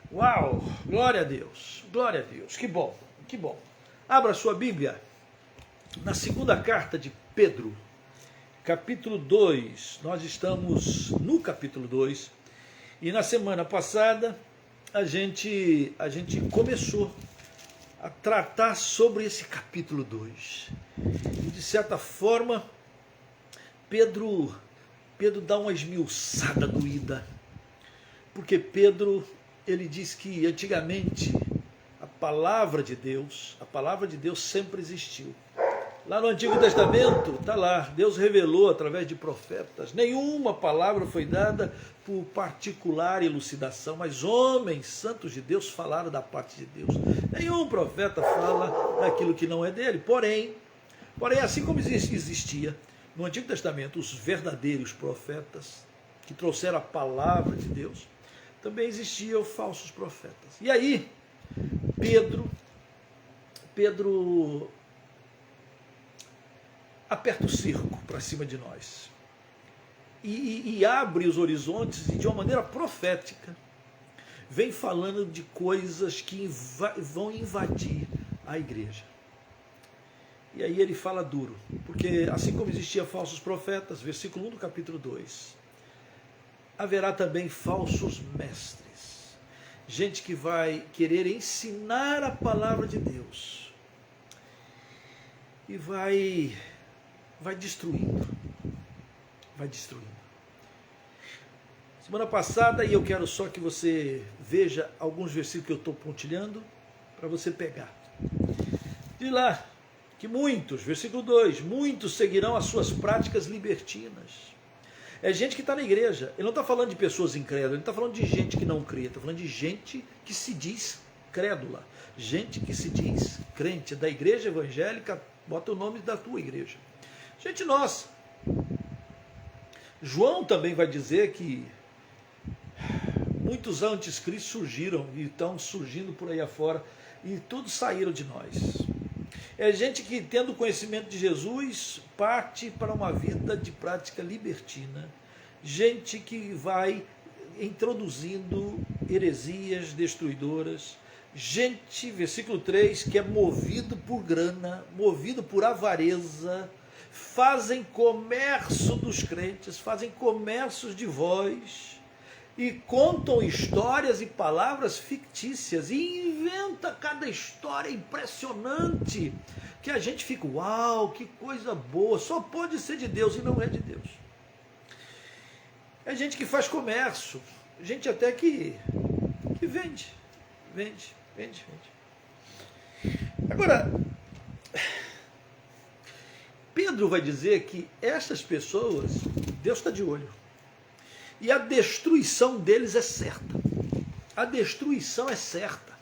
Uau, glória a Deus, que bom, que bom. Abra sua Bíblia na segunda carta de Pedro, capítulo 2, nós estamos no capítulo 2, e na semana passada a gente começou a tratar sobre esse capítulo 2, e de certa forma, Pedro dá uma esmiuçada doída, porque Pedro, ele diz que antigamente a palavra de Deus sempre existiu. Lá no Antigo Testamento, está lá, Deus revelou através de profetas, nenhuma palavra foi dada por particular elucidação, mas homens santos de Deus falaram da parte de Deus. Nenhum profeta fala daquilo que não é dele, porém, assim como existia no Antigo Testamento os verdadeiros profetas que trouxeram a palavra de Deus, também existiam falsos profetas. E aí, Pedro aperta o cerco para cima de nós e abre os horizontes e de uma maneira profética vem falando de coisas que vão invadir a igreja. E aí ele fala duro, porque assim como existiam falsos profetas, versículo 1 do capítulo 2, haverá também falsos mestres, gente que vai querer ensinar a palavra de Deus e vai destruindo. Semana passada, e eu quero só que você veja alguns versículos que eu estou pontilhando, para você pegar. Diz lá que muitos, versículo 2, muitos seguirão as suas práticas libertinas. É gente que está na igreja, ele não está falando de pessoas incrédulas, ele está falando de gente que não crê, está falando de gente que se diz crédula, gente que se diz crente, da igreja evangélica, bota o nome da tua igreja. Gente nossa. João também vai dizer que muitos anticristos surgiram e estão surgindo por aí afora e todos saíram de nós. É gente que, tendo conhecimento de Jesus, parte para uma vida de prática libertina. Gente que vai introduzindo heresias destruidoras. Gente, versículo 3, que é movido por grana, movido por avareza, fazem comércio dos crentes, fazem comércios de voz, e contam histórias e palavras fictícias, e inventa cada história impressionante, que a gente fica, uau, que coisa boa, só pode ser de Deus, e não é de Deus. É gente que faz comércio, gente até que vende. Agora, Pedro vai dizer que essas pessoas, Deus está de olho. E a destruição deles é certa. A destruição é certa.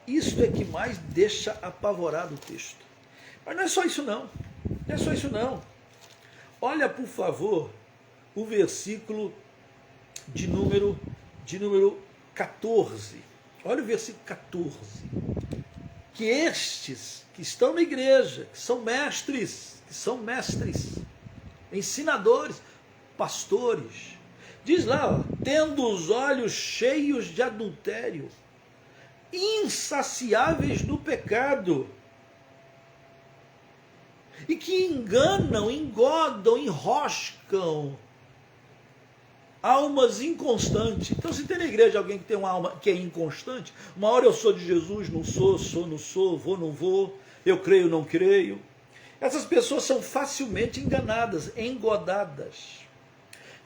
Isso é que mais deixa apavorado o texto. Mas não é só isso não. Não é só isso não. Olha, por favor, o versículo de número 14. Olha o versículo 14. Que estes que estão na igreja, que são mestres, ensinadores, pastores, diz lá, ó, tendo os olhos cheios de adultério, insaciáveis no pecado, e que enganam, engodam, enroscam almas inconstantes. Então, se tem na igreja alguém que tem uma alma que é inconstante, uma hora eu sou de Jesus, não sou, vou, não vou, eu creio, não creio. Essas pessoas são facilmente enganadas, engodadas,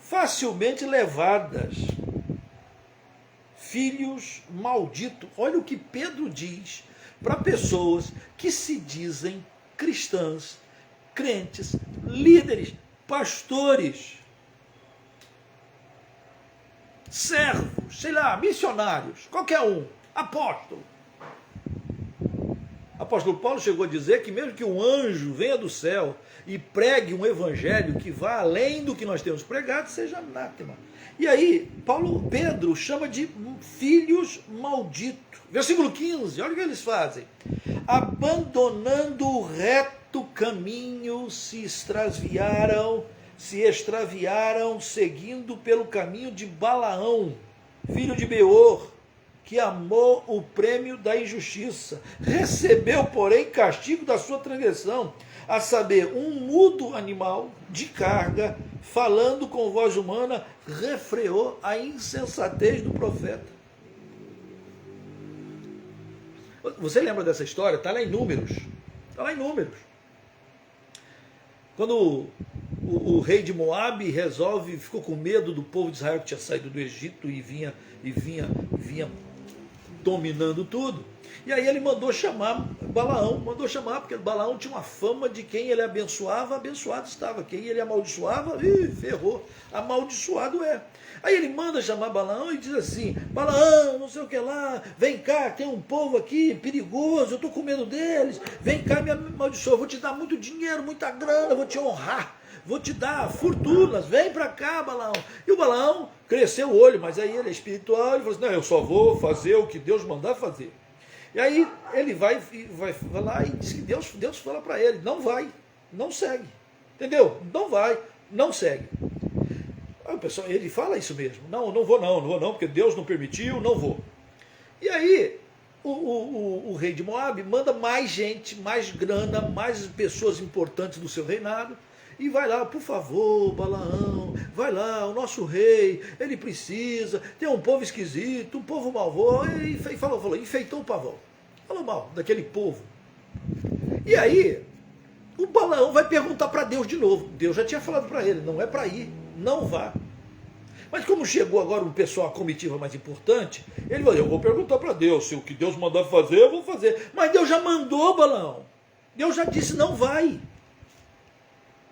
facilmente levadas. Filhos malditos. Olha o que Pedro diz para pessoas que se dizem cristãs, crentes, líderes, pastores, servos, sei lá, missionários, qualquer um, apóstolo. Apóstolo Paulo chegou a dizer que mesmo que um anjo venha do céu e pregue um evangelho que vá além do que nós temos pregado, seja anátema. E aí, Pedro chama de filhos malditos. Versículo 15, olha o que eles fazem. Abandonando o reto caminho, se extraviaram, seguindo pelo caminho de Balaão, filho de Beor, que amou o prêmio da injustiça, recebeu, porém, castigo da sua transgressão, a saber, um mudo animal de carga, falando com voz humana, refreou a insensatez do profeta. Você lembra dessa história? Está lá em Números. Está lá em Números. Quando o rei de Moabe ficou com medo do povo de Israel que tinha saído do Egito e vinha dominando tudo. E aí ele mandou chamar Balaão, porque Balaão tinha uma fama de quem ele abençoava, abençoado estava. Quem ele amaldiçoava, ferrou. Amaldiçoado é. Aí ele manda chamar Balaão e diz assim: Balaão, não sei o que lá, vem cá, tem um povo aqui perigoso, eu estou com medo deles, vem cá e me amaldiçoa, eu vou te dar muito dinheiro, muita grana, vou te honrar, vou te dar fortunas, vem para cá, Balaão. E o Balaão cresceu o olho, mas aí ele é espiritual, ele falou assim: não, eu só vou fazer o que Deus mandar fazer. E aí ele vai lá e diz que Deus fala para ele: não vai, não segue, entendeu? Não vai, não segue. Aí o pessoal, ele fala isso mesmo: não vou não, porque Deus não permitiu, não vou. E aí o rei de Moabe manda mais gente, mais grana, mais pessoas importantes do seu reinado, e vai lá: por favor, Balaão, vai lá, o nosso rei, ele precisa, tem um povo esquisito, um povo malvado, e falou, enfeitou o pavão, falou mal daquele povo. E aí o Balaão vai perguntar para Deus de novo. Deus já tinha falado para ele: não é para ir, não vá. Mas como chegou agora um pessoal, a comitiva mais importante, ele falou: eu vou perguntar para Deus, se o que Deus mandar fazer, eu vou fazer. Mas Deus já mandou, Balaão. Deus já disse: não vai.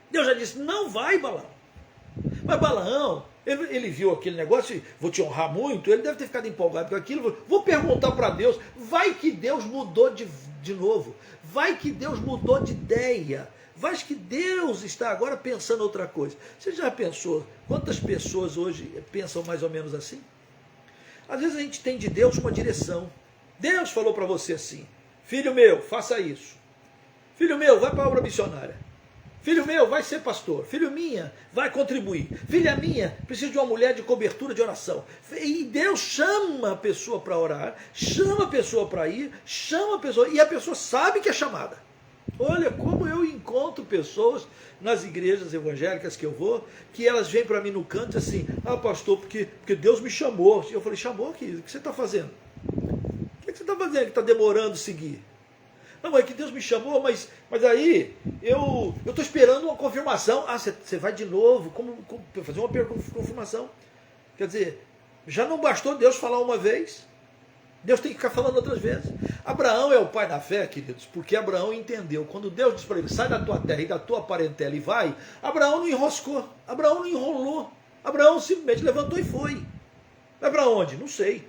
Deus já disse: não vai, Balaão. Mas Balaão, ele viu aquele negócio: vou te honrar muito, ele deve ter ficado empolgado com aquilo. Vou perguntar para Deus. Vai que Deus mudou de novo. Vai que Deus mudou de ideia. Vai que Deus está agora pensando outra coisa. Você já pensou quantas pessoas hoje pensam mais ou menos assim? Às vezes a gente tem de Deus uma direção. Deus falou para você assim: filho meu, faça isso. Filho meu, vai para a obra missionária. Filho meu, vai ser pastor. Filho minha, vai contribuir. Filha minha, precisa de uma mulher de cobertura de oração. E Deus chama a pessoa para orar, chama a pessoa para ir, chama a pessoa, e a pessoa sabe que é chamada. Olha como eu encontro pessoas nas igrejas evangélicas que eu vou, que elas vêm para mim no canto assim: ah, pastor, porque Deus me chamou. Eu falei: chamou aqui? O que você está fazendo? O que você está fazendo que está demorando seguir? Não, é que Deus me chamou, mas aí eu estou esperando uma confirmação. Ah, você vai de novo? Como fazer uma confirmação? Quer dizer, já não bastou Deus falar uma vez? Deus tem que ficar falando outras vezes. Abraão é o pai da fé, queridos, porque Abraão entendeu. Quando Deus disse para ele: sai da tua terra e da tua parentela e vai, Abraão não enroscou, Abraão não enrolou, Abraão simplesmente levantou e foi. Vai para onde? Não sei.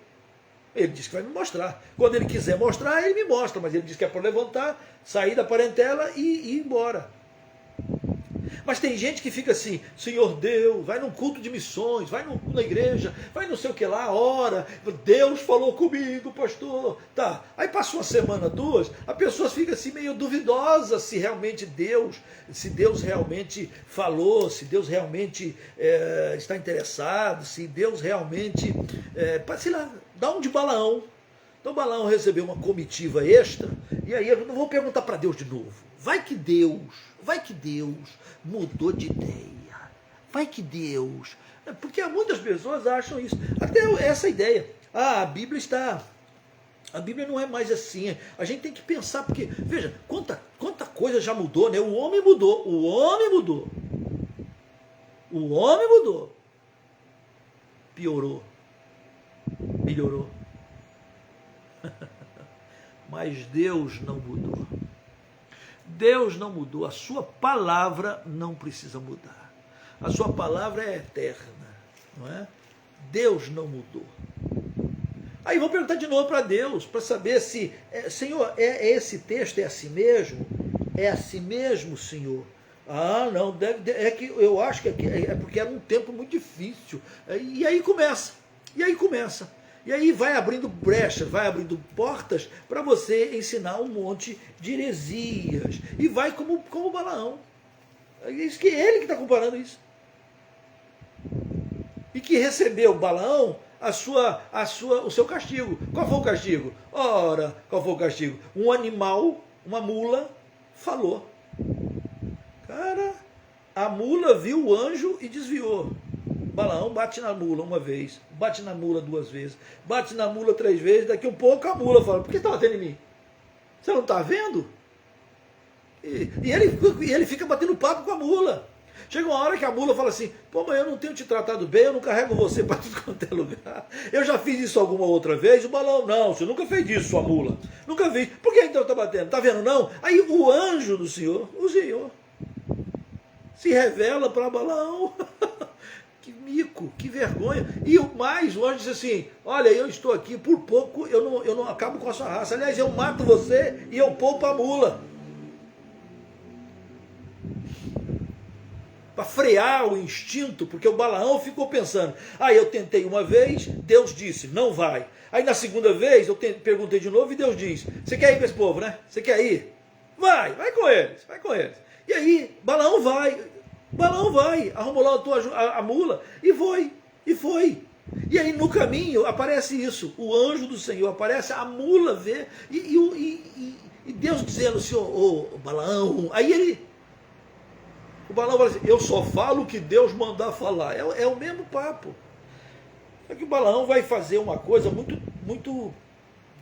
Ele disse que vai me mostrar. Quando ele quiser mostrar, ele me mostra, mas ele disse que é para levantar, sair da parentela e ir embora. Mas tem gente que fica assim: Senhor Deus, vai num culto de missões, vai na igreja, vai não sei o que lá, ora, Deus falou comigo, pastor. Tá. Aí passou uma semana, duas, a pessoa fica assim meio duvidosa se realmente se Deus realmente falou, se Deus realmente está interessado, se Deus realmente, sei lá, dá um de Balaão. Então Balaão recebeu uma comitiva extra, e aí eu não vou perguntar para Deus de novo. Vai que Deus mudou de ideia. Vai que Deus... Porque muitas pessoas acham isso. Até essa ideia. Ah, a Bíblia não é mais assim. A gente tem que pensar, porque, veja, quanta coisa já mudou, né? O homem mudou. Piorou. Melhorou. Mas Deus não mudou. Deus não mudou, a sua palavra não precisa mudar. A sua palavra é eterna, não é? Deus não mudou. Aí vou perguntar de novo para Deus, para saber se, Senhor, esse texto é assim mesmo? É assim mesmo, Senhor? Ah, não, é que eu acho que é porque era um tempo muito difícil. E aí começa. E aí vai abrindo brechas, vai abrindo portas para você ensinar um monte de heresias. E vai como Balaão. É ele que está comparando isso. E que recebeu Balaão o seu castigo. Qual foi o castigo? Ora, qual foi o castigo? Um animal, uma mula, falou. Cara, a mula viu o anjo e desviou. Balaão bate na mula uma vez, bate na mula duas vezes, bate na mula três vezes, daqui a um pouco a mula fala, por que está batendo em mim? Você não está vendo? E ele fica batendo papo com a mula. Chega uma hora que a mula fala assim, pô, mas eu não tenho te tratado bem, eu não carrego você para tudo quanto é lugar. Eu já fiz isso alguma outra vez? O Balaão, não, você nunca fez isso, sua mula. Nunca vi. Por que então está batendo? Está vendo não? Aí o anjo do Senhor, o Senhor, se revela para Balaão. Que mico, que vergonha. E o anjo diz assim, olha, eu estou aqui, por pouco eu não acabo com a sua raça. Aliás, eu mato você e eu poupo a mula. Para frear o instinto, porque o Balaão ficou pensando, eu tentei uma vez, Deus disse, não vai. Aí na segunda vez, eu perguntei de novo e Deus diz, você quer ir com esse povo, né? Você quer ir? Vai com eles, vai com eles. E aí, Balaão vai, arrumou lá a mula e foi. E aí no caminho aparece isso, o anjo do Senhor aparece, a mula vê, e Deus dizendo assim, ô Balaão, aí o Balaão fala assim, eu só falo o que Deus mandar falar, é o mesmo papo. Só que o Balaão vai fazer uma coisa muito, muito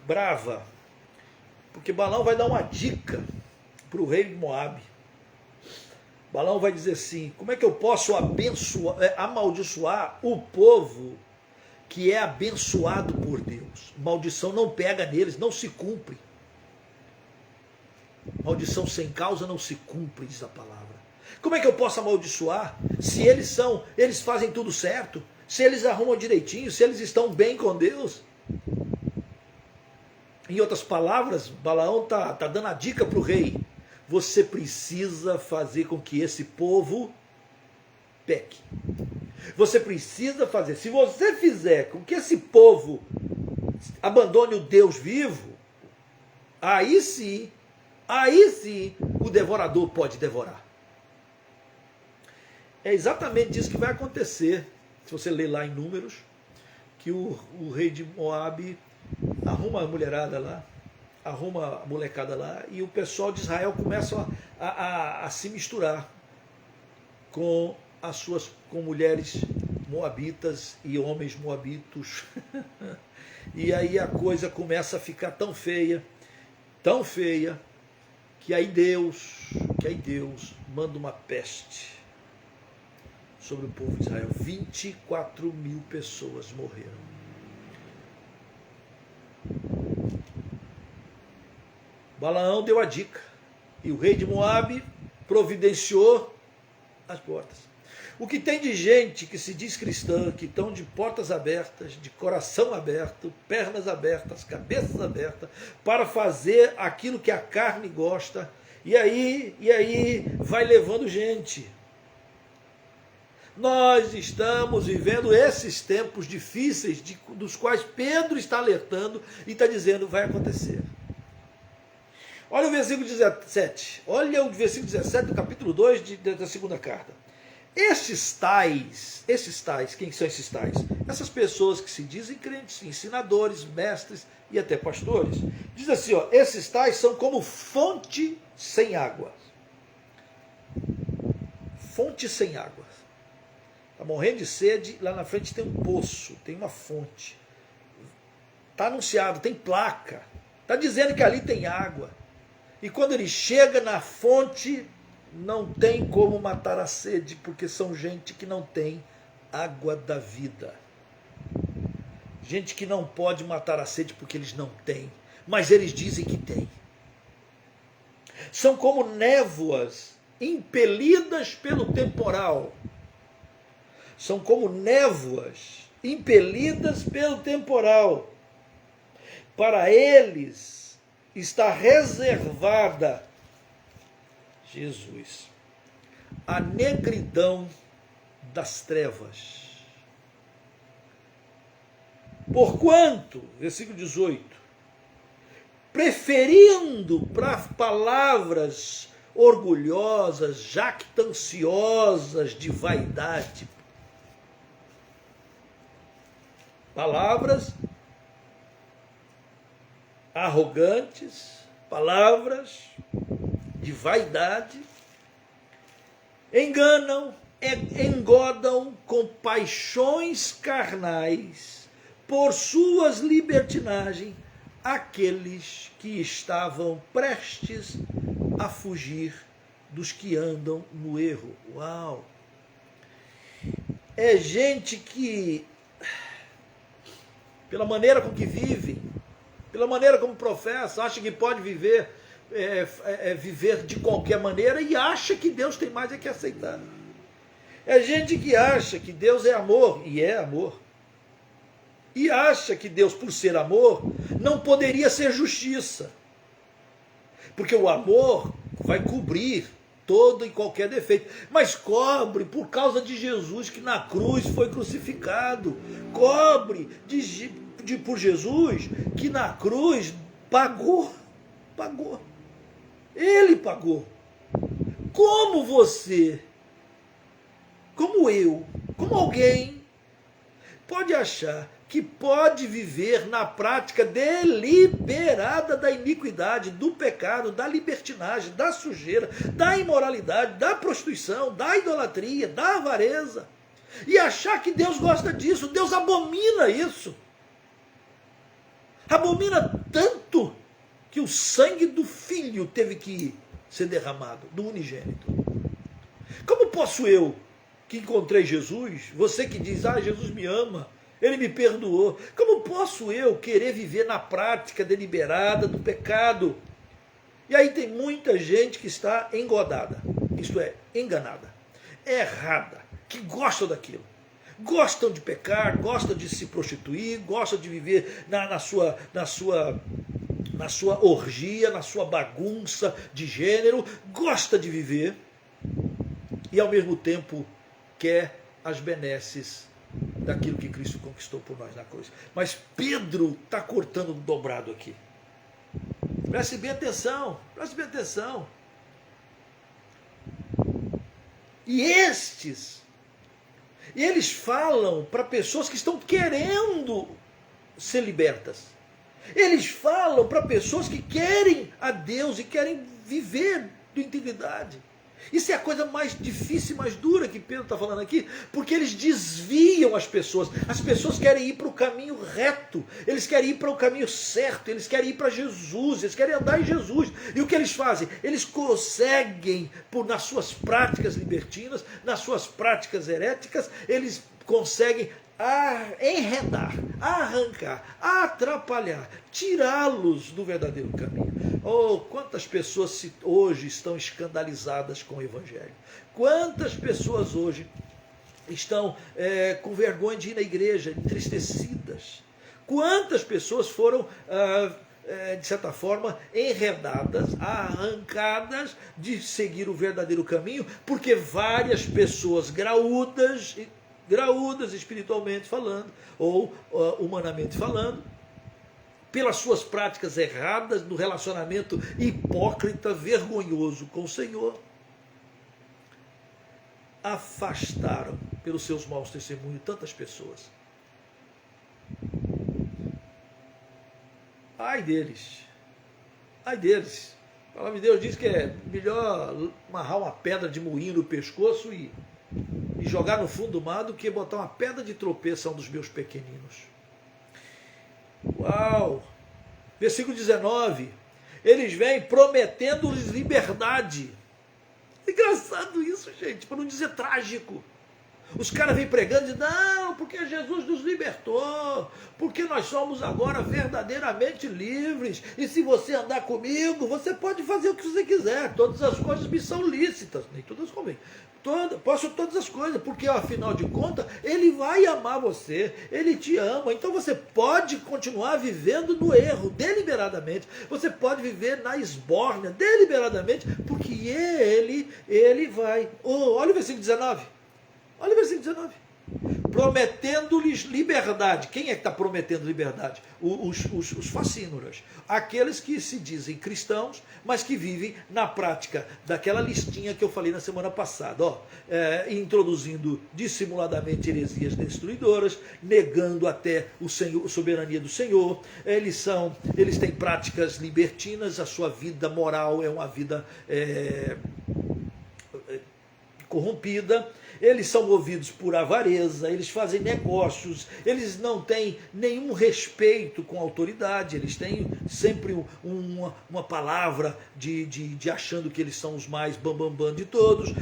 brava, porque Balaão vai dar uma dica para o rei de Moabe. Balaão vai dizer assim, como é que eu posso amaldiçoar o povo que é abençoado por Deus? Maldição não pega neles, não se cumpre. Maldição sem causa não se cumpre, diz a palavra. Como é que eu posso amaldiçoar se eles fazem tudo certo, se eles arrumam direitinho, se eles estão bem com Deus? Em outras palavras, Balaão está dando a dica para o rei. Você precisa fazer com que esse povo peque. Você precisa fazer. Se você fizer com que esse povo abandone o Deus vivo, aí sim, o devorador pode devorar. É exatamente isso que vai acontecer. Se você ler lá em Números, que o rei de Moabe arruma a mulherada lá, arruma a molecada lá, e o pessoal de Israel começa a se misturar com mulheres moabitas e homens moabitos. E aí a coisa começa a ficar tão feia, que aí Deus manda uma peste sobre o povo de Israel. 24.000 pessoas morreram. Balaão deu a dica, e o rei de Moabe providenciou as portas. O que tem de gente que se diz cristã, que estão de portas abertas, de coração aberto, pernas abertas, cabeças abertas, para fazer aquilo que a carne gosta, e aí vai levando gente. Nós estamos vivendo esses tempos difíceis, dos quais Pedro está alertando e está dizendo, vai acontecer. Olha o versículo 17. Olha o versículo 17 do capítulo 2 da segunda carta. Esses tais, quem são esses tais? Essas pessoas que se dizem crentes, ensinadores, mestres e até pastores. Diz assim, esses tais são como fonte sem água. Fonte sem água. Está morrendo de sede, lá na frente tem um poço, tem uma fonte. Está anunciado, tem placa. Está dizendo que ali tem água. E quando ele chega na fonte, não tem como matar a sede, porque são gente que não tem água da vida. Gente que não pode matar a sede porque eles não têm, mas eles dizem que têm. São como névoas impelidas pelo temporal. São como névoas impelidas pelo temporal. Para eles está reservada, Jesus, a negridão das trevas. Porquanto, versículo 18, preferindo para palavras orgulhosas, jactanciosas de vaidade, Palavras arrogantes, palavras de vaidade, enganam, engodam com paixões carnais, por suas libertinagens, aqueles que estavam prestes a fugir dos que andam no erro. Uau! É gente que, pela maneira com que vive, pela maneira como professa, acha que pode viver, viver de qualquer maneira e acha que Deus tem mais que aceitar. É gente que acha que Deus é amor, e é amor. E acha que Deus, por ser amor, não poderia ser justiça. Porque o amor vai cobrir todo e qualquer defeito. Mas cobre por causa de Jesus, que na cruz foi crucificado. Cobre por Jesus, que na cruz pagou. Ele pagou. Como você, como eu, como alguém, pode achar que pode viver na prática deliberada da iniquidade, do pecado, da libertinagem, da sujeira, da imoralidade, da prostituição, da idolatria, da avareza, e achar que Deus gosta disso? Deus abomina isso. Abomina tanto que o sangue do Filho teve que ser derramado, do unigênito. Como posso eu, que encontrei Jesus, você que diz, Jesus me ama, Ele me perdoou, como posso eu querer viver na prática deliberada do pecado? E aí tem muita gente que está engodada, isto é, enganada, errada, que gosta daquilo. Gostam de pecar, gostam de se prostituir, gostam de viver na sua orgia, na sua bagunça de gênero, gosta de viver e ao mesmo tempo quer as benesses daquilo que Cristo conquistou por nós na cruz. Mas Pedro está cortando dobrado aqui. Preste bem atenção, preste bem atenção. E eles falam para pessoas que estão querendo ser libertas. Eles falam para pessoas que querem a Deus e querem viver de integridade. Isso é a coisa mais difícil e mais dura que Pedro está falando aqui, porque eles desviam as pessoas. As pessoas querem ir para o caminho reto, eles querem ir para o caminho certo, eles querem ir para Jesus, eles querem andar em Jesus. E o que eles fazem? Eles conseguem, nas suas práticas libertinas, nas suas práticas heréticas, eles conseguem enredar, arrancar, atrapalhar, tirá-los do verdadeiro caminho. Oh, quantas pessoas hoje estão escandalizadas com o Evangelho. Quantas pessoas hoje estão com vergonha de ir na igreja, entristecidas. Quantas pessoas foram, de certa forma, enredadas, arrancadas de seguir o verdadeiro caminho, porque várias pessoas graúdas espiritualmente falando, ou humanamente falando, pelas suas práticas erradas, no relacionamento hipócrita, vergonhoso com o Senhor, afastaram pelos seus maus testemunhos tantas pessoas. Ai deles. A palavra de Deus diz que é melhor amarrar uma pedra de moinho no pescoço e jogar no fundo do mar do que botar uma pedra de tropeço a um dos meus pequeninos. Uau! Versículo 19. Eles vêm prometendo-lhes liberdade. Engraçado isso, gente, para não dizer trágico. Os caras vêm pregando e dizem, não, porque Jesus nos libertou, porque nós somos agora verdadeiramente livres, e se você andar comigo, você pode fazer o que você quiser, todas as coisas me são lícitas, nem todas convêm. Posso todas as coisas, porque afinal de contas, Ele vai amar você, Ele te ama, então você pode continuar vivendo no erro, deliberadamente, você pode viver na esbórnia, deliberadamente, porque Ele vai. Olha o versículo 19, olha o versículo 19, prometendo-lhes liberdade. Quem é que está prometendo liberdade? Os facínoras. Aqueles que se dizem cristãos, mas que vivem na prática daquela listinha que eu falei na semana passada, introduzindo dissimuladamente heresias destruidoras, negando até a soberania do Senhor. Eles têm práticas libertinas, a sua vida moral é uma vida corrompida. Eles são movidos por avareza, eles fazem negócios, eles não têm nenhum respeito com a autoridade, eles têm sempre uma palavra de achando que eles são os mais bambambam de todos,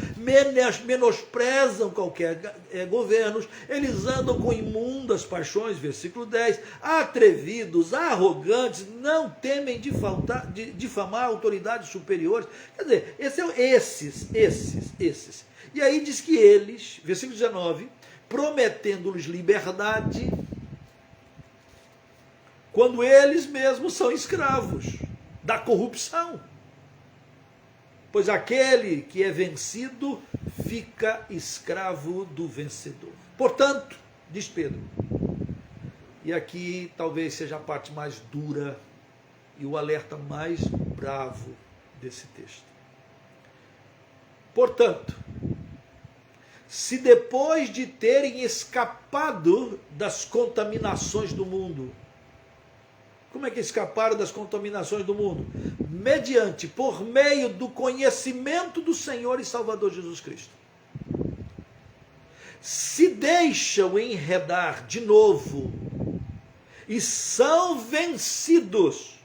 menosprezam qualquer governo, eles andam com imundas paixões, versículo 10, atrevidos, arrogantes, não temem difamar autoridades superiores. Quer dizer, esses. E aí diz que eles, versículo 19, prometendo-lhes liberdade, quando eles mesmos são escravos da corrupção. Pois aquele que é vencido fica escravo do vencedor. Portanto, diz Pedro, e aqui talvez seja a parte mais dura e o alerta mais bravo desse texto. Portanto, se depois de terem escapado das contaminações do mundo, como é que escaparam das contaminações do mundo? Por meio do conhecimento do Senhor e Salvador Jesus Cristo. Se deixam enredar de novo e são vencidos,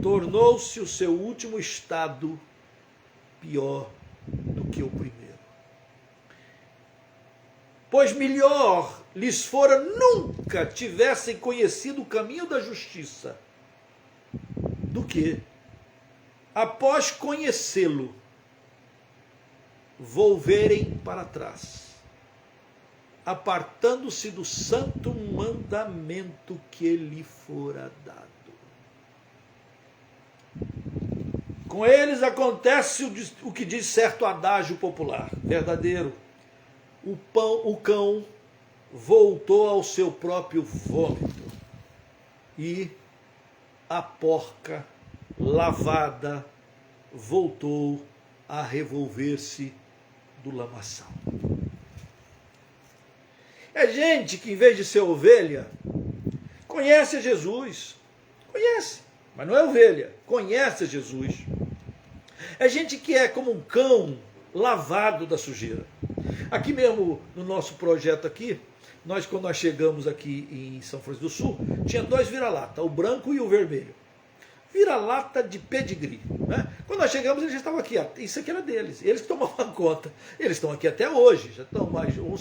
tornou-se o seu último estado pior do que o primeiro. Pois melhor lhes fora nunca tivessem conhecido o caminho da justiça, do que, após conhecê-lo, volverem para trás, apartando-se do santo mandamento que lhe fora dado. Com eles acontece o que diz certo adágio popular, verdadeiro. O cão voltou ao seu próprio vômito e a porca lavada voltou a revolver-se do lamaçal. É gente que, em vez de ser ovelha, conhece Jesus. Conhece, mas não é ovelha. Conhece Jesus. É gente que é como um cão lavado da sujeira. Aqui mesmo, no nosso projeto aqui, quando nós chegamos aqui em São Francisco do Sul, tinha 2 vira-lata, o branco e o vermelho. Vira-lata de pedigree. Né? Quando nós chegamos, eles já estavam aqui. Isso aqui era deles. Eles que tomavam conta. Eles estão aqui até hoje. Um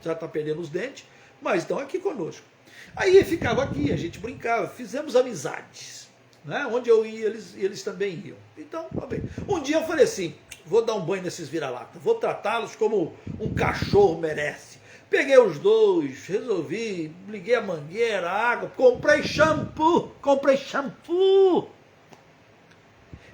já está perdendo os dentes, mas estão aqui conosco. Aí ficava aqui, a gente brincava, fizemos amizades. Né? Onde eu ia, eles também iam. Então, tá bem. Um dia eu falei assim, vou dar um banho nesses vira-lata, vou tratá-los como um cachorro merece. Peguei os 2, resolvi, liguei a mangueira, a água, comprei shampoo.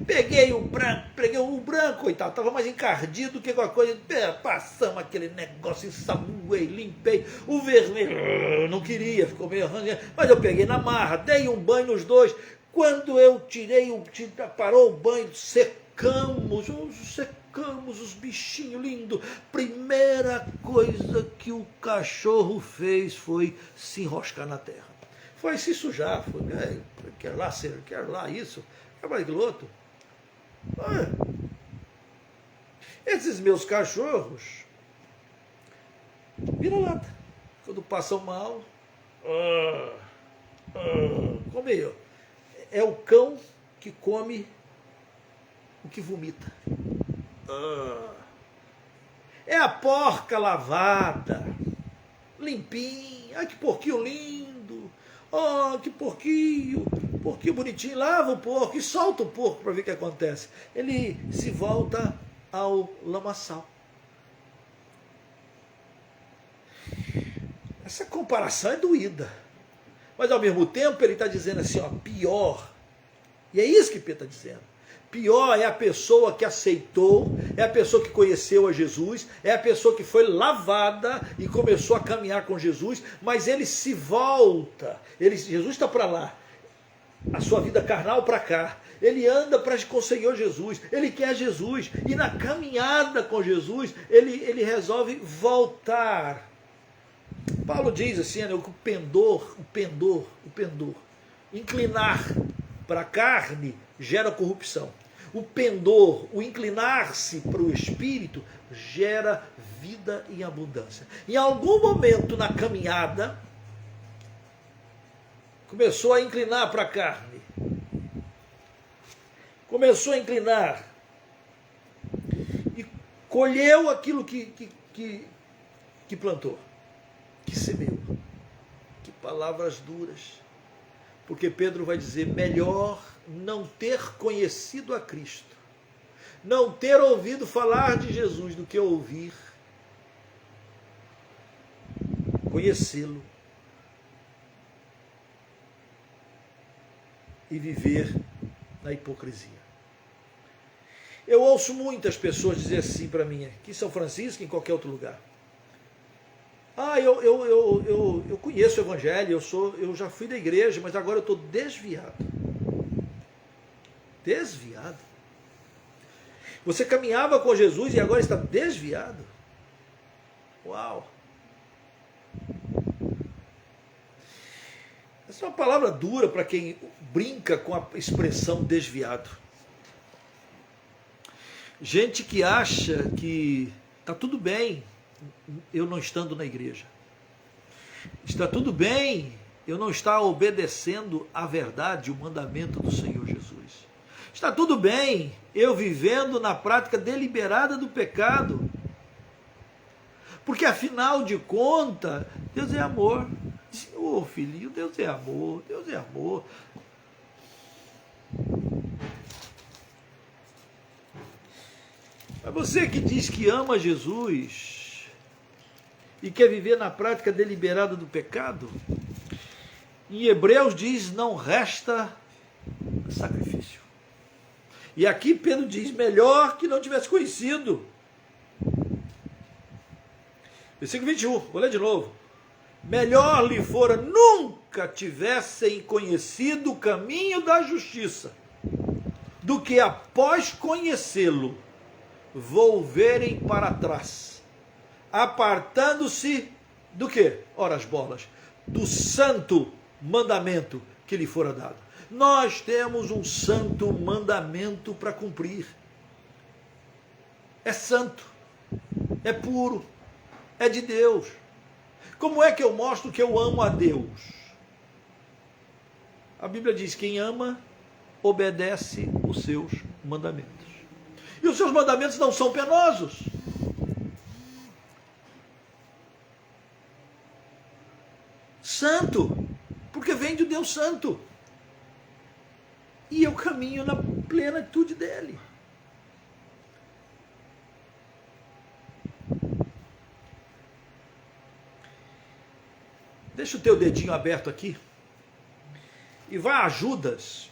Peguei o branco, coitado, estava mais encardido que qualquer coisa. Passamos aquele negócio, ensaboei, limpei. O vermelho, não queria, ficou meio arranhado, mas eu peguei na marra, dei um banho nos 2. Quando eu parou o banho, secamos os bichinhos lindos. Primeira coisa que o cachorro fez foi se enroscar na terra. Foi se sujar, quer lá isso, quer mais aquilo outro. Esses meus cachorros, vira-lata. Quando passam mal, come. É o cão que come o que vomita. É a porca lavada, limpinha. Ai, que porquinho lindo. Que porquinho bonitinho. Lava o porco e solta o porco para ver o que acontece. Ele se volta ao lamaçal. Essa comparação é doída. Mas ao mesmo tempo ele está dizendo assim, pior. E é isso que Pedro está dizendo. Pior é a pessoa que aceitou, é a pessoa que conheceu a Jesus, é a pessoa que foi lavada e começou a caminhar com Jesus, mas ele se volta, Jesus está para lá, a sua vida carnal para cá, ele anda com o Senhor Jesus, ele quer Jesus, e na caminhada com Jesus, ele resolve voltar. Paulo diz assim, né, o pendor, inclinar para a carne gera corrupção. O pendor, o inclinar-se para o espírito, gera vida em abundância. Em algum momento na caminhada, começou a inclinar para a carne. Começou a inclinar. E colheu aquilo que plantou, que semeou. Que palavras duras. Porque Pedro vai dizer, melhor não ter conhecido a Cristo, não ter ouvido falar de Jesus, do que ouvir, conhecê-lo e viver na hipocrisia. Eu ouço muitas pessoas dizer assim para mim, aqui em São Francisco, em qualquer outro lugar. Eu conheço o Evangelho, eu já fui da igreja, mas agora eu estou desviado. Desviado? Você caminhava com Jesus e agora está desviado? Uau! Essa é uma palavra dura para quem brinca com a expressão desviado. Gente que acha que está tudo bem eu não estando na igreja. Está tudo bem eu não estar obedecendo a verdade, o mandamento do Senhor Jesus. Está tudo bem eu vivendo na prática deliberada do pecado. Porque afinal de contas, Deus é amor. Ô filhinho, Deus é amor, Deus é amor. Mas você que diz que ama Jesus e quer viver na prática deliberada do pecado, em Hebreus diz, não resta sacrifício. E aqui Pedro diz, melhor que não tivesse conhecido. Versículo 21, vou ler de novo. Melhor lhe fora nunca tivessem conhecido o caminho da justiça, do que após conhecê-lo, volverem para trás, apartando-se do quê? Ora as bolas, do santo mandamento que lhe fora dado. Nós temos um santo mandamento para cumprir. É santo, é puro, é de Deus. Como é que eu mostro que eu amo a Deus? A Bíblia diz, quem ama, obedece os seus mandamentos. E os seus mandamentos não são penosos. Santo, porque vem de Deus santo. E eu caminho na plenitude dele. Deixa o teu dedinho aberto aqui. E vai a Judas.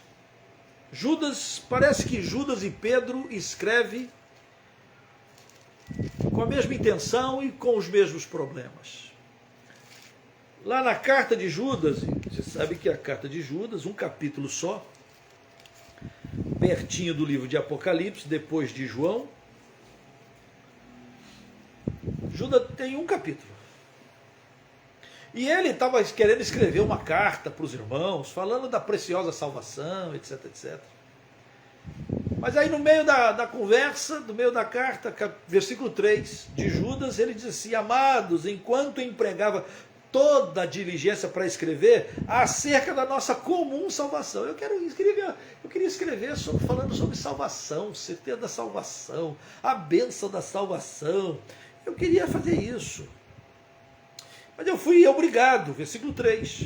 Judas, parece que Judas e Pedro escrevem com a mesma intenção e com os mesmos problemas. Lá na carta de Judas, você sabe que a carta de Judas, um capítulo só, pertinho do livro de Apocalipse, depois de João, Judas tem um capítulo. E ele estava querendo escrever uma carta para os irmãos, falando da preciosa salvação, etc, etc. Mas aí no meio da conversa, no meio da carta, versículo 3 de Judas, ele diz assim, amados, enquanto empregava toda a diligência para escrever acerca da nossa comum salvação. Eu queria escrever falando sobre salvação, certeza da salvação, a bênção da salvação. Eu queria fazer isso. Mas eu fui obrigado, versículo 3,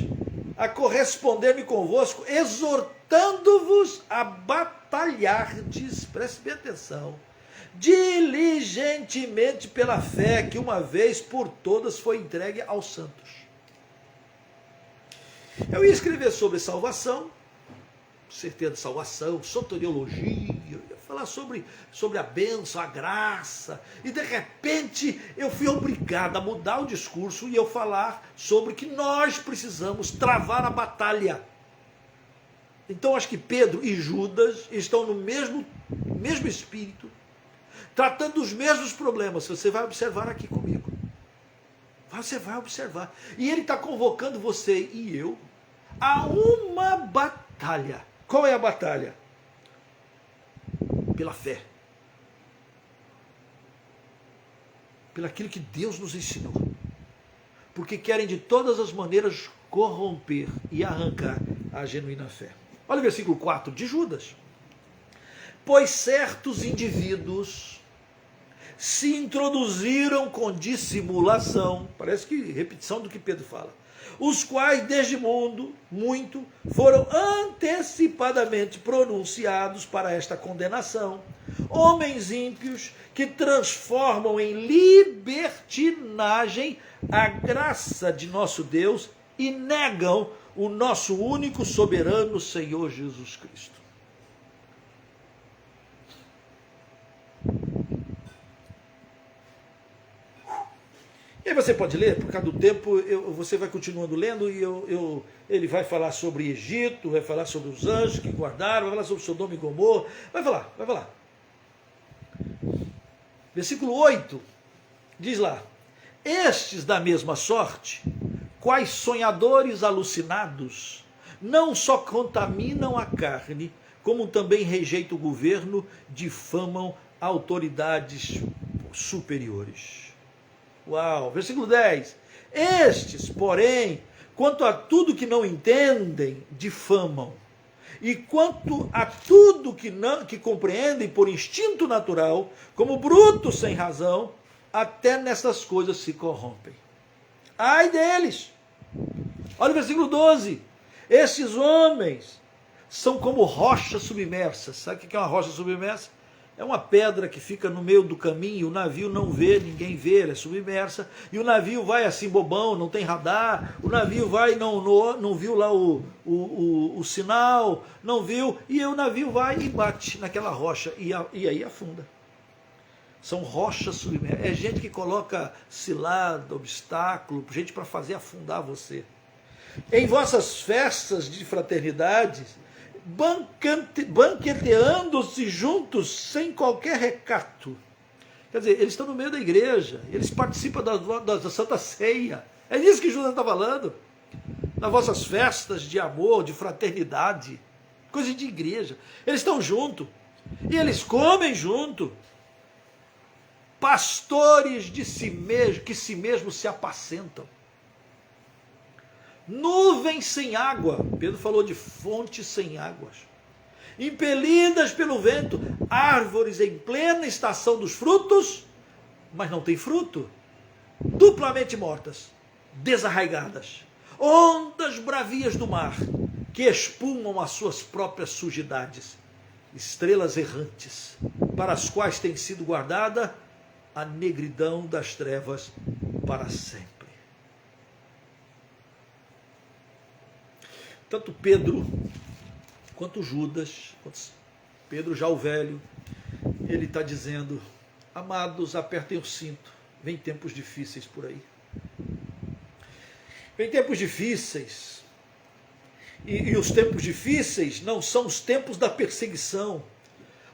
a corresponder-me convosco, exortando-vos a batalhardes, preste bem atenção, diligentemente pela fé que uma vez por todas foi entregue aos santos. Eu ia escrever sobre salvação, certeza de salvação, soteriologia, ia falar sobre a bênção, a graça, e de repente eu fui obrigado a mudar o discurso e eu falar sobre que nós precisamos travar a batalha. Então acho que Pedro e Judas estão no mesmo espírito, tratando os mesmos problemas. Você vai observar aqui comigo. Você vai observar. E ele está convocando você e eu a uma batalha. Qual é a batalha? Pela fé. Pelo aquilo que Deus nos ensinou. Porque querem de todas as maneiras corromper e arrancar a genuína fé. Olha o versículo 4 de Judas. Pois certos indivíduos se introduziram com dissimulação, parece que repetição do que Pedro fala, os quais desde muito foram antecipadamente pronunciados para esta condenação, homens ímpios que transformam em libertinagem a graça de nosso Deus e negam o nosso único soberano Senhor Jesus Cristo. E aí você pode ler, por causa do tempo, você vai continuando lendo e ele vai falar sobre Egito, vai falar sobre os anjos que guardaram, vai falar sobre Sodoma e Gomorra, vai falar. Versículo 8, diz lá, estes da mesma sorte, quais sonhadores alucinados, não só contaminam a carne, como também rejeitam o governo, difamam autoridades superiores. Uau, versículo 10. Estes, porém, quanto a tudo que não entendem, difamam. E quanto a tudo que compreendem por instinto natural, como brutos sem razão, até nessas coisas se corrompem. Ai deles! Olha o versículo 12. Esses homens são como rochas submersas. Sabe o que é uma rocha submersa? É uma pedra que fica no meio do caminho, o navio não vê, ninguém vê, ela é submersa, e o navio vai assim bobão, não tem radar, o navio vai, não viu lá o sinal, não viu, e o navio vai e bate naquela rocha, e aí afunda. São rochas submersas, é gente que coloca cilada, obstáculo, gente para fazer afundar você. Em vossas festas de fraternidade, banqueteando-se juntos sem qualquer recato. Quer dizer, eles estão no meio da igreja, eles participam da Santa Ceia. É disso que Judas está falando. Nas vossas festas de amor, de fraternidade, coisa de igreja. Eles estão juntos e eles comem junto. Pastores de si mesmo, que si mesmos se apacentam. Nuvens sem água, Pedro falou de fontes sem águas, impelidas pelo vento, árvores em plena estação dos frutos, mas não tem fruto, duplamente mortas, desarraigadas, ondas bravias do mar, que espumam as suas próprias sujidades, estrelas errantes, para as quais tem sido guardada a negridão das trevas para sempre. Tanto Pedro quanto Judas, Pedro já o velho, ele está dizendo, amados, apertem o cinto, vem tempos difíceis por aí. Vem tempos difíceis, e os tempos difíceis não são os tempos da perseguição.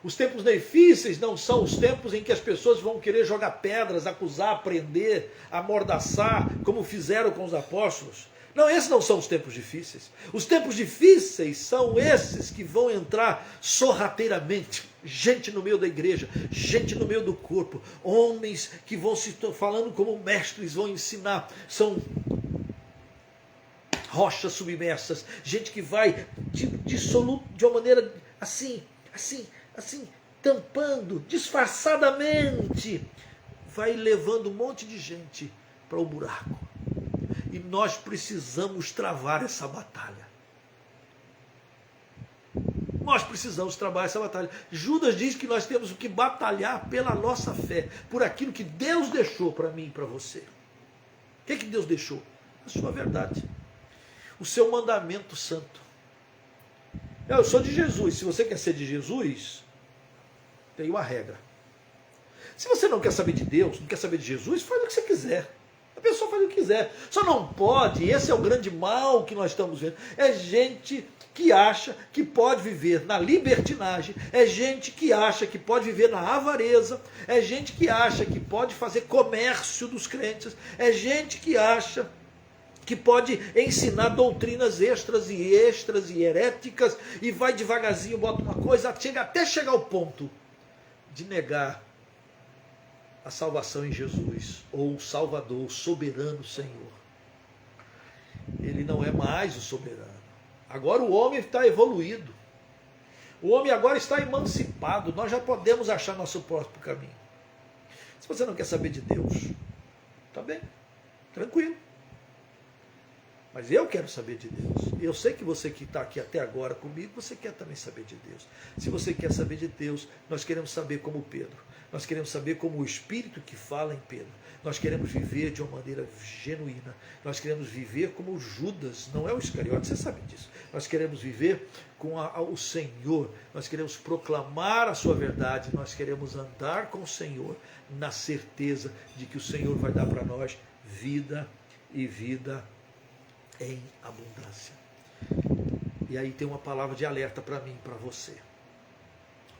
Os tempos difíceis não são os tempos em que as pessoas vão querer jogar pedras, acusar, prender, amordaçar, como fizeram com os apóstolos. Não, esses não são os tempos difíceis. Os tempos difíceis são esses que vão entrar sorrateiramente. Gente no meio da igreja, gente no meio do corpo, homens que vão se falando como mestres, vão ensinar. São rochas submersas, gente que vai dissoluto de uma maneira assim, tampando, disfarçadamente, vai levando um monte de gente para o buraco. E nós precisamos travar essa batalha. Nós precisamos travar essa batalha. Judas diz que nós temos que batalhar pela nossa fé, por aquilo que Deus deixou para mim e para você. O que Deus deixou? A sua verdade. O seu mandamento santo. Eu sou de Jesus. Se você quer ser de Jesus, tem uma regra. Se você não quer saber de Deus, não quer saber de Jesus, faz o que você quiser. A pessoa faz o que quiser. Só não pode, e esse é o grande mal que nós estamos vendo, é gente que acha que pode viver na libertinagem, é gente que acha que pode viver na avareza, é gente que acha que pode fazer comércio dos crentes, é gente que acha que pode ensinar doutrinas extras e heréticas, e vai devagarzinho, bota uma coisa, até chegar ao ponto de negar a salvação em Jesus, ou o Salvador, o soberano Senhor. Ele não é mais o soberano. Agora o homem está evoluído. O homem agora está emancipado. Nós já podemos achar nosso próprio caminho. Se você não quer saber de Deus, tá bem, tranquilo. Mas eu quero saber de Deus. Eu sei que você que está aqui até agora comigo, você quer também saber de Deus. Se você quer saber de Deus, nós queremos saber como Pedro. Nós queremos saber como o Espírito que fala em Pedro. Nós queremos viver de uma maneira genuína. Nós queremos viver como Judas, não é o Iscariote, você sabe disso. Nós queremos viver com o Senhor. Nós queremos proclamar a sua verdade. Nós queremos andar com o Senhor na certeza de que o Senhor vai dar para nós vida e vida em abundância. E aí tem uma palavra de alerta para mim e para você.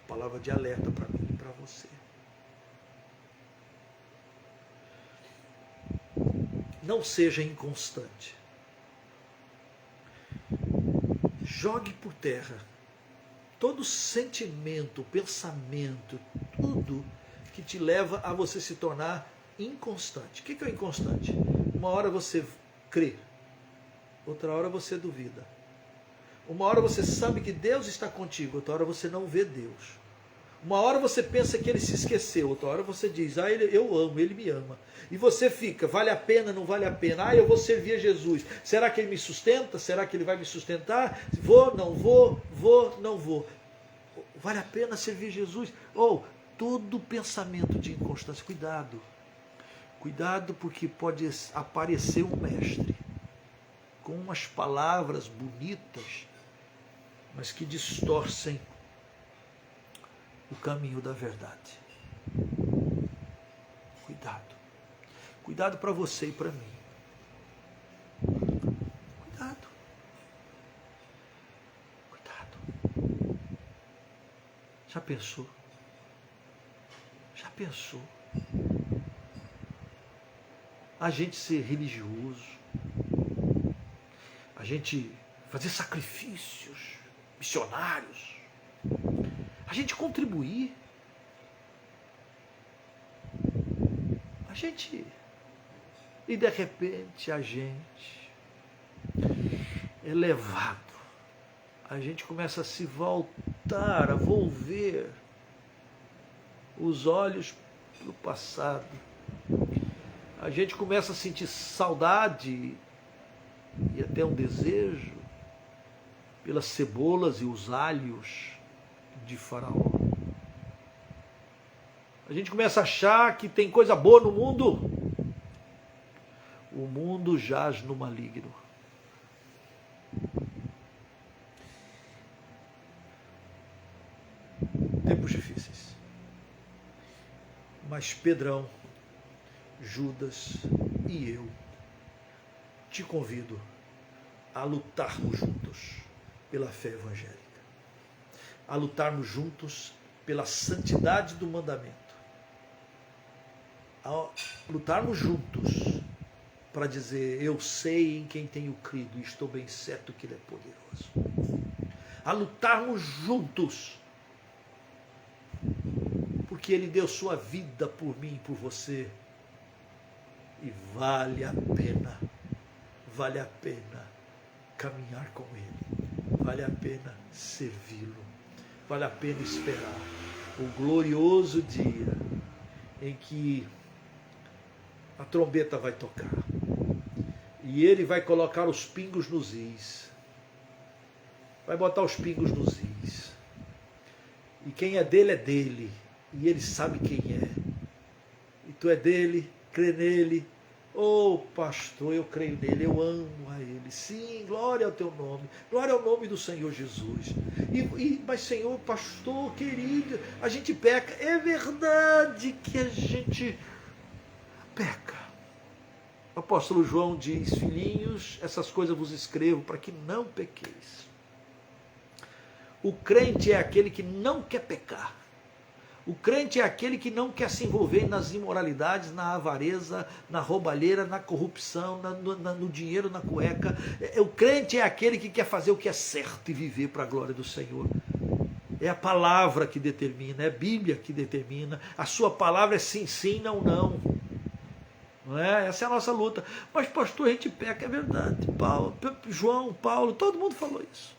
Palavra de alerta para mim e para você. Não seja inconstante. Jogue por terra todo sentimento, pensamento, tudo que te leva a você se tornar inconstante. O que é o inconstante? Uma hora você crê, outra hora você duvida. Uma hora você sabe que Deus está contigo, outra hora você não vê Deus. Uma hora você pensa que ele se esqueceu, outra hora você diz, eu amo, ele me ama. E você fica, vale a pena, não vale a pena? Eu vou servir a Jesus. Será que ele me sustenta? Será que ele vai me sustentar? Vou, não vou, não vou. Vale a pena servir Jesus? Todo pensamento de inconstância, cuidado. Cuidado, porque pode aparecer um mestre com umas palavras bonitas, mas que distorcem o caminho da verdade. Cuidado. Cuidado para você e para mim. Cuidado. Cuidado. Já pensou? Já pensou? A gente ser religioso, a gente fazer sacrifícios missionários, a gente contribuir, a gente, e de repente a gente é levado, a gente começa a se voltar, a volver os olhos para o passado, a gente começa a sentir saudade e até um desejo pelas cebolas e os alhos de Faraó. A gente começa a achar que tem coisa boa no mundo. O mundo jaz no maligno. Tempos difíceis. Mas Pedrão, Judas e eu te convido a lutarmos juntos pela fé evangélica. A lutarmos juntos pela santidade do mandamento. A lutarmos juntos para dizer, eu sei em quem tenho crido e estou bem certo que Ele é poderoso. A lutarmos juntos, porque Ele deu sua vida por mim e por você. E vale a pena caminhar com Ele. Vale a pena servi-lo. Vale a pena esperar o glorioso dia em que a trombeta vai tocar e Ele vai colocar os pingos nos is, vai botar os pingos nos is, e quem é dele, e Ele sabe quem é, e tu é dele, crê nele, Oh, pastor, eu creio nele, eu amo a ele. Sim, glória ao teu nome, glória ao nome do Senhor Jesus. Mas, Senhor, pastor, querido, a gente peca. É verdade que a gente peca. O apóstolo João diz: filhinhos, essas coisas vos escrevo para que não pequeis. O crente é aquele que não quer pecar. O crente é aquele que não quer se envolver nas imoralidades, na avareza, na roubalheira, na corrupção, no dinheiro, na cueca. O crente é aquele que quer fazer o que é certo e viver para a glória do Senhor. É a palavra que determina, é a Bíblia que determina. A sua palavra é sim, sim, não, não. Não é? Essa é a nossa luta. Mas, pastor, a gente peca, é verdade. João, Paulo, todo mundo falou isso.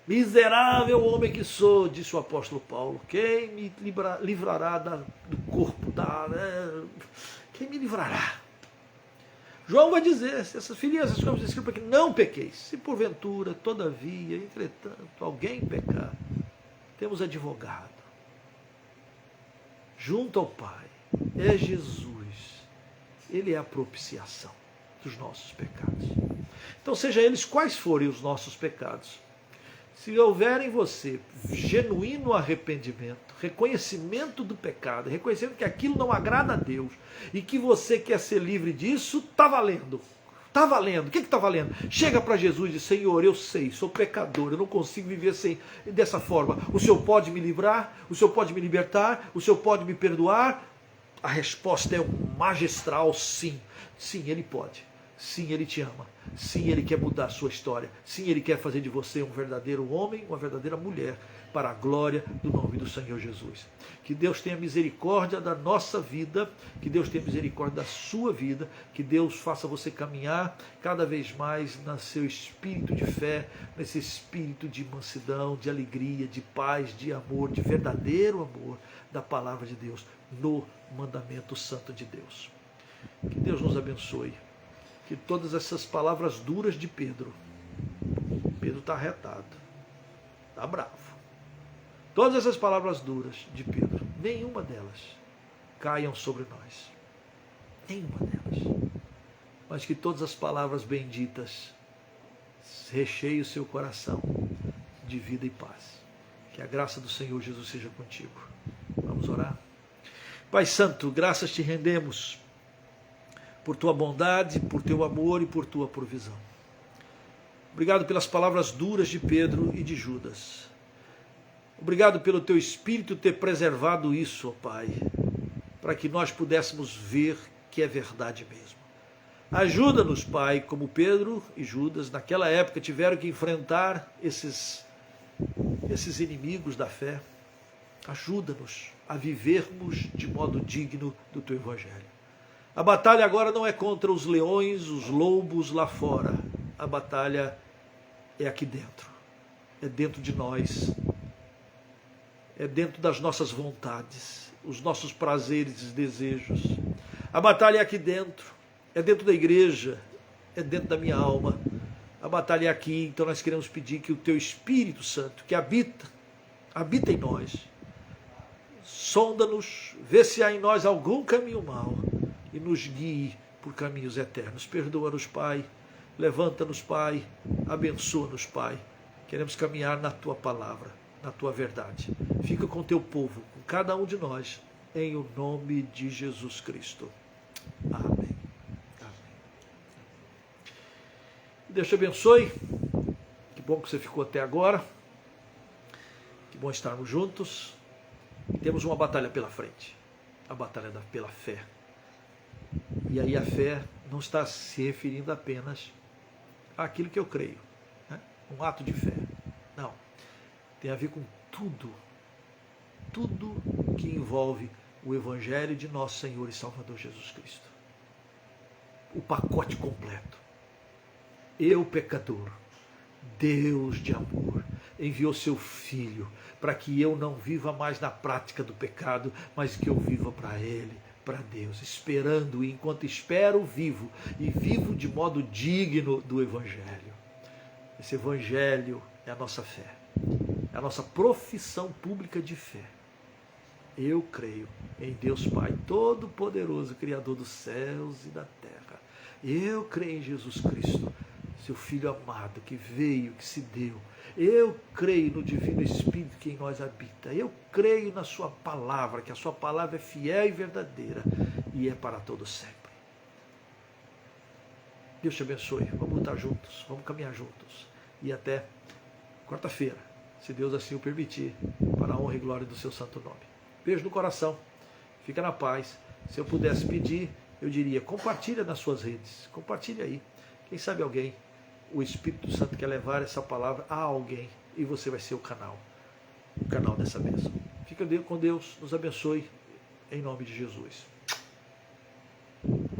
Miserável homem que sou, disse o apóstolo Paulo, quem me livrará do corpo? Quem me livrará? João vai dizer, essas filhinhas, essas coisas escritas para que não pequeis. Se porventura, todavia, entretanto, alguém pecar, temos advogado junto ao Pai, é Jesus. Ele é a propiciação dos nossos pecados. Então, seja eles quais forem os nossos pecados, se houver em você genuíno arrependimento, reconhecimento do pecado, reconhecendo que aquilo não agrada a Deus e que você quer ser livre disso, está valendo. Está valendo. O que está valendo? Chega para Jesus e diz: Senhor, eu sei, sou pecador, eu não consigo viver dessa forma. O Senhor pode me livrar? O Senhor pode me libertar? O Senhor pode me perdoar? A resposta é um magistral sim. Sim, Ele pode. Sim, Ele te ama. Sim, Ele quer mudar a sua história. Sim, Ele quer fazer de você um verdadeiro homem, uma verdadeira mulher, para a glória do nome do Senhor Jesus. Que Deus tenha misericórdia da nossa vida, que Deus tenha misericórdia da sua vida, que Deus faça você caminhar cada vez mais no seu espírito de fé, nesse espírito de mansidão, de alegria, de paz, de amor, de verdadeiro amor da palavra de Deus, no mandamento santo de Deus. Que Deus nos abençoe. Que todas essas palavras duras de Pedro está arretado, está bravo. Todas essas palavras duras de Pedro, nenhuma delas caiam sobre nós. Nenhuma delas. Mas que todas as palavras benditas recheiem o seu coração de vida e paz. Que a graça do Senhor Jesus seja contigo. Vamos orar? Pai Santo, graças te rendemos por tua bondade, por teu amor e por tua provisão. Obrigado pelas palavras duras de Pedro e de Judas. Obrigado pelo teu Espírito ter preservado isso, ó Pai, para que nós pudéssemos ver que é verdade mesmo. Ajuda-nos, Pai, como Pedro e Judas, naquela época, tiveram que enfrentar esses inimigos da fé. Ajuda-nos a vivermos de modo digno do teu Evangelho. A batalha agora não é contra os leões, os lobos lá fora. A batalha é aqui dentro. É dentro de nós. É dentro das nossas vontades, os nossos prazeres e desejos. A batalha é aqui dentro. É dentro da igreja. É dentro da minha alma. A batalha é aqui. Então nós queremos pedir que o teu Espírito Santo, que habita em nós, sonda-nos, vê se há em nós algum caminho mau e nos guie por caminhos eternos. Perdoa-nos, Pai. Levanta-nos, Pai. Abençoa-nos, Pai. Queremos caminhar na Tua palavra, na Tua verdade. Fica com o Teu povo, com cada um de nós, em o nome de Jesus Cristo. Amém. Amém. Deus te abençoe. Que bom que você ficou até agora. Que bom estarmos juntos. Temos uma batalha pela frente. A batalha pela fé. E aí a fé não está se referindo apenas àquilo que eu creio, né? Um ato de fé. Não. Tem a ver com tudo que envolve o Evangelho de nosso Senhor e Salvador Jesus Cristo. O pacote completo. Eu, pecador, Deus de amor, enviou seu Filho para que eu não viva mais na prática do pecado, mas que eu viva para Ele, para Deus, esperando, e enquanto espero, vivo, e vivo de modo digno do Evangelho. Esse Evangelho é a nossa fé, é a nossa profissão pública de fé. Eu creio em Deus Pai Todo-Poderoso, Criador dos céus e da terra. Eu creio em Jesus Cristo, seu Filho amado, que veio, que se deu. Eu creio no Divino Espírito que em nós habita. Eu creio na sua palavra, que a sua palavra é fiel e verdadeira e é para todo sempre. Deus te abençoe. Vamos lutar juntos, vamos caminhar juntos. E até quarta-feira, se Deus assim o permitir, para a honra e glória do seu santo nome. Beijo no coração. Fica na paz. Se eu pudesse pedir, eu diria, compartilha nas suas redes. Compartilha aí. Quem sabe alguém, o Espírito Santo quer levar essa palavra a alguém e você vai ser o canal dessa bênção. Fica com Deus, nos abençoe, em nome de Jesus.